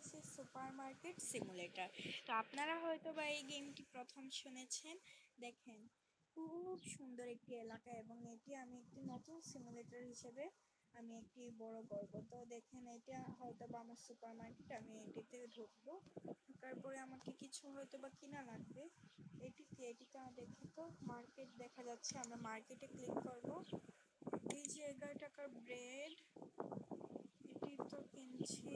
হচ্ছে super market simulator. তো আপনারা হয়তো বা এই গেমটি প্রথম শুনেছেন। দেখেন, খুব সুন্দর একটি এলাকা এবং এটি আমি একটি নতুন সিমুলেটর হিসেবে আমি একটি বড় করব। তো দেখেন, এটা হয়তো বা আমার সুপার মার্কেট, আমি এটিতে ঢুকবো। ঢোকার পরে আমাকে কিছু হয়তো বা কিনা লাগবে। এটিতে দেখি তো মার্কেট দেখা যাচ্ছে, আমরা মার্কেটে ক্লিক করব। এই যে 11 টাকার ব্রেড, এটি তো কিনছি,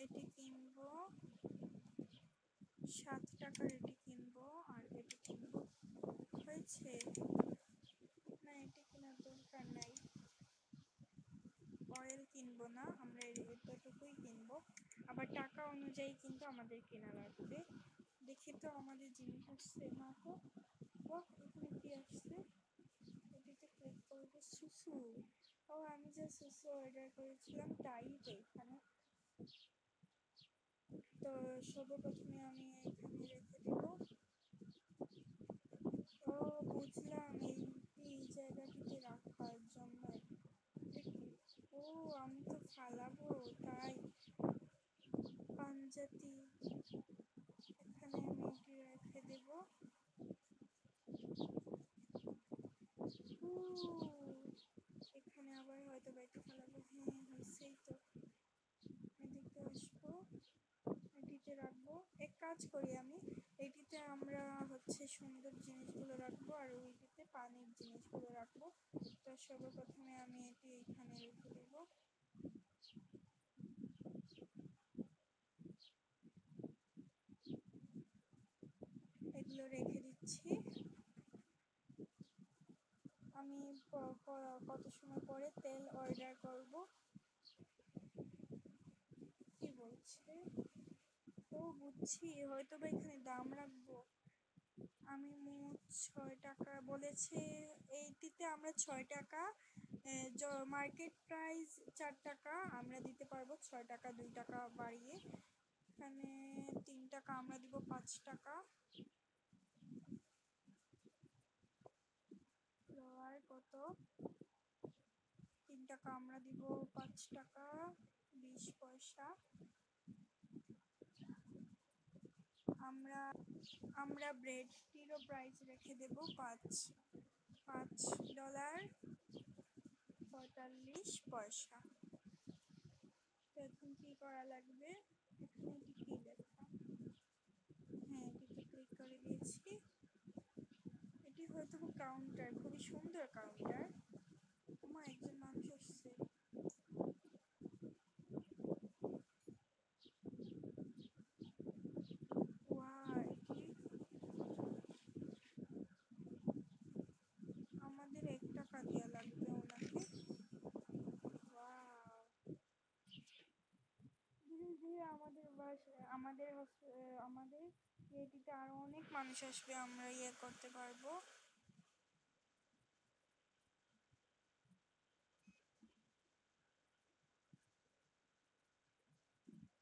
এটি কিনবো 7 টাকার, এটি কিনবো আর এটি কিনবো। হয়েছে না, এটি কেনার দরকার নাই। অয়েল কিনবো না, আমরা এতটুকুই কিনবো। আবার টাকা অনুযায়ী কিন্তু আমাদের কেনা লাগবে। দেখি তো আমাদের জিনিস আসছে না তো। এখানে কি আসছে? এটিতে ক্লিক করবো। সুসু। ও, আমি যে সুসু অর্ডার করেছিলাম তাই তো এখানে। তো সর্বপ্রথমে আমি এখানে রেখে দেব। ও, বুঝলাম, এই জায়গাটিতে রাখার জন্য। ও, আমি তো ফালাবো তাই। পাঞ্জাতি, এখানে আমি এটি রেখে দেব। এখানে আবার হয়তো বাইকে ফালাবো। হ্যাঁ, হয়েছেই তো। এদিকে আসবো, এটিতে রাখবো। এক কাজ করি, আমি এটিতে আমরা হচ্ছে সুন্দর জিনিসগুলো রাখবো আর ওইটিতে পানির জিনিসগুলো রাখবো। তো সর্বপ্রথমে আমি এটি এখানে রেখে দেবো। এগুলো রেখে দিচ্ছি। আমি কত সময় পরে তেল অর্ডার করব। কি বলছে? ও, বুঝছি, হয়তো বা এখানে দাম রাখবো। আমি মোট 6 টাকা বলেছে। এইটিতে আমরা 6 টাকা, মার্কেট প্রাইস 4 টাকা, আমরা দিতে পারবো 6 টাকা, 2 টাকা বাড়িয়ে। এখানে 3 টাকা, আমরা দিব 5 টাকা। আর কত? 3 টাকা, আমরা দিব 5 টাকা 20 পয়সা। আমরা আমরা ব্রেডটিরও প্রাইস রেখে দেব $5.45। তো এখন কি করা লাগবে? এখানে এটি কি লেখা? হ্যাঁ, এটিতে ক্লিক করে দিয়েছি। এটি হয়তো কাউন্টার, খুবই সুন্দর কাউন্টার। আমার একজন মানুষ আসছে। আমাদের 1 টাকা দেওয়া লাগবে ওনাকে। ধীরে ধীরে আমাদের আমাদের এটিতে আরো অনেক মানুষ আসবে, আমরা করতে পারবো।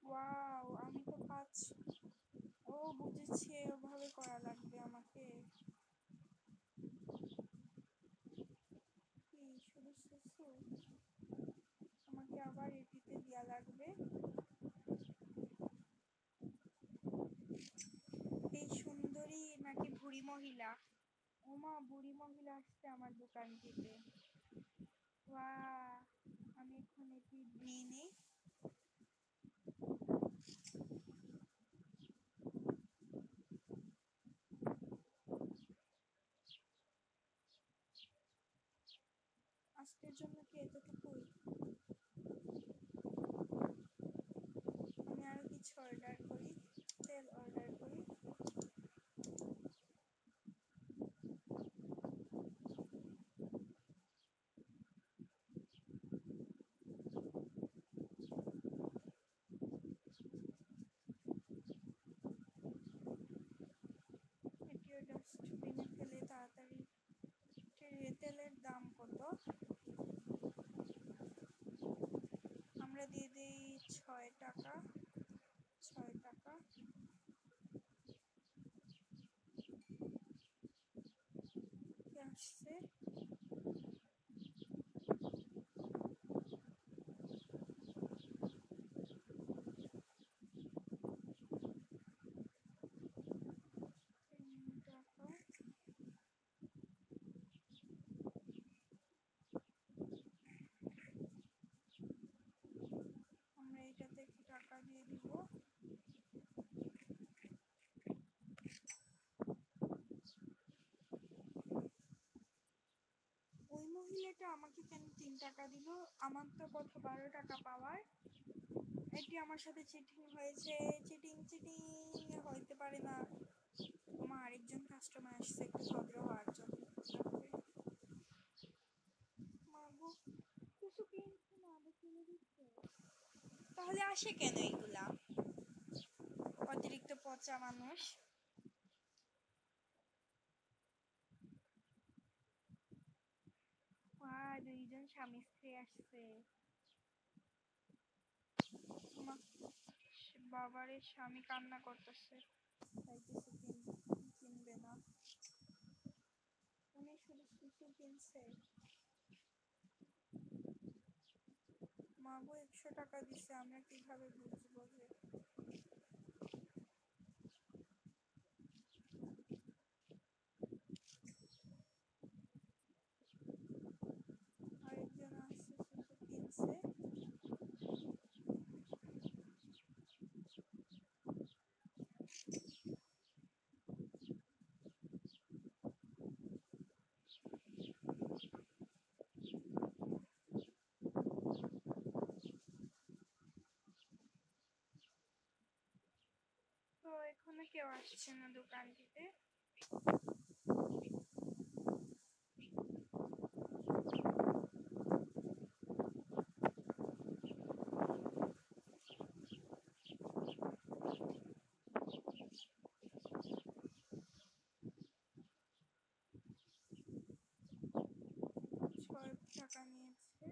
ওয়াও, আমি তো ও, বুঝেছি, ওভাবে করা লাগবে আমাকে। কি শুধু সুসু? আমাকে আবার এটিতে দেওয়া লাগবে। এই সুন্দরী নাকি বুড়ি মহিলা? ওমা, বুড়ি মহিলা আসছে আমার দোকানটিতে। আমি এখন এটি নিয়ে নেই। আজকের জন্য কি এতটুকুই? আমি আরো কিছু অর্ডার করি, তেল অর্ডার করি। এটিও ডাস্টবিনে ফেলে তাড়াতাড়ি। তেলের দাম কত? মাত্র কত 12 টাকা পাওয়ার। এটি আমার সাথে চিটিং হয়েছে। চিটিং চিটিং হইতে পারে না। আমার আরেকজন কাস্টমার আসছে একটু ভদ্র হওয়ার জন্য। মাগো কিছু কিনছে না, আবার কিনে দিচ্ছে। তাহলে আসে কেন এইগুলা? অতিরিক্ত পচা মানুষ। দুইজন স্বামী স্ত্রী আসছে। বাবারে স্বামী কান্না করতেছে, তাই কিছু কিনবে না। উনি শুধু কিছু কিনছে। মাগো 100 টাকা দিছে, আমরা কিভাবে বুঝবো যে? আরেকজন আসছে কিছু কিনছে। তো এখানে কেউ আসছে না দোকানটিতে। টাকা নিয়েছে।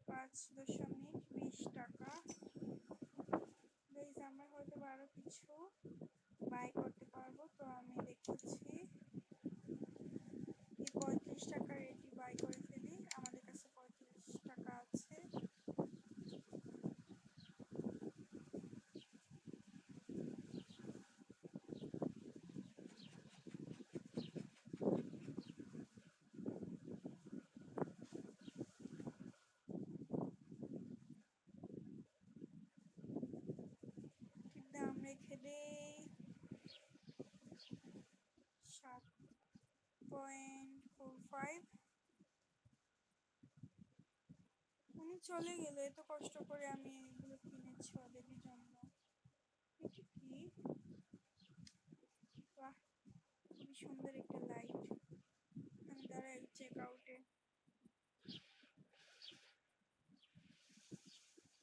5.20 টাকা। আমরা হয়তো আরো কিছু বাই করতে পারবো। তো আমি দেখেছি 35 টাকার এটি বাই করে ফেলি। আমাদের কাছে 35 টাকা আছে। দাম রেখে দেই 7.45। উনি চলে গেলে, এত কষ্ট করে আমি এগুলো কিনেছি ওদের জন্য। এটা কি? বাহ, খুবই সুন্দর একটা লাইট। আমি দাঁড়াই চেক আউটে।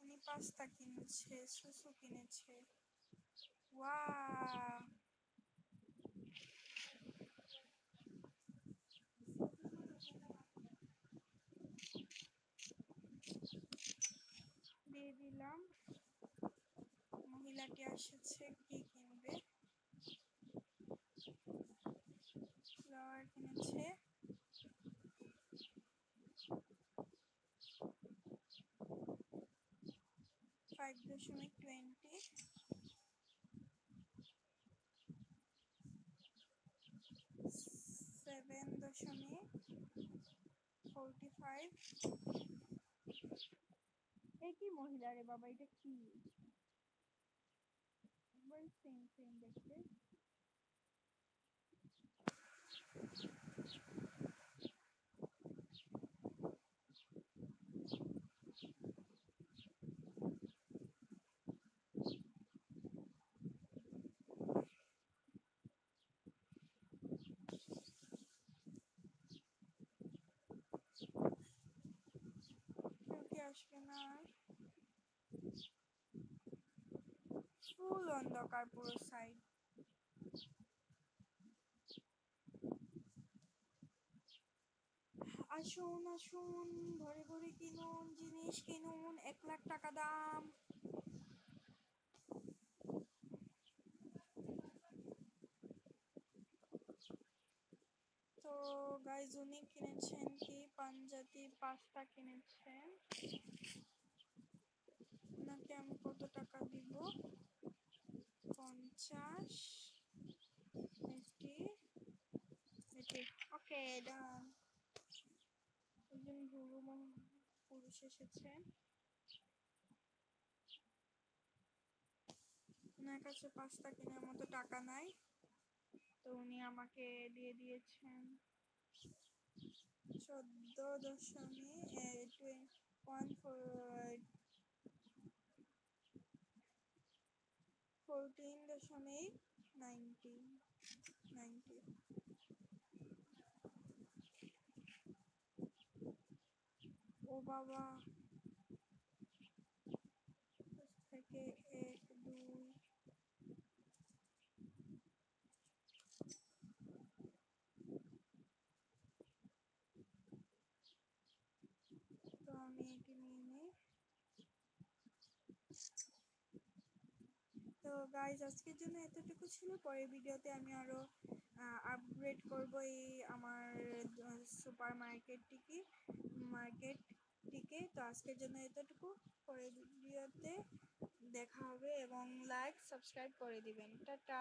উনি পাস্তা কিনেছে, সুসু কিনেছে। ওয়াও, দিয়ে দিলাম। মহিলাটি এসেছে, কি কিনবে? ফ্লাওয়ার কিনেছে। 5.20। 7.45। এই কি মহিলা রে বাবা, এটা কি? একবার সেম সেম দেখতে। কেউ কি আসবে না? ফুল অন্ধকার পুরো সাইড। আসুন আসুন, ভরে ভরে কিনুন, জিনিস কিনুন, 1 লাখ টাকা দাম। তো গাইজ, উনি কিনেছেন কি পাঞ্জাবি পাস্তা কিনেছেন। ওনাকে আমি কত টাকা দিব? 50 এটি। ওকে, ডান। একজন বুড়ো পুরুষ এসেছেন। ওনার কাছে পাস্তা কেনার মতো টাকা নাই, তো উনি আমাকে দিয়ে দিয়েছেন 14.90 ও বাবা থেকে 1 2 তো আমি এটি নিয়ে নিই। তো গাইজ আজকের জন্য এতটুকু ছিল। পরের ভিডিওতে আমি আরও আপগ্রেড করব এই আমার সুপার মার্কেটটিকে। তো আজকের জন্য এতটুকু, পরের ভিডিওতে দেখা হবে এবং লাইক সাবস্ক্রাইব করে দিবেন। টাটা।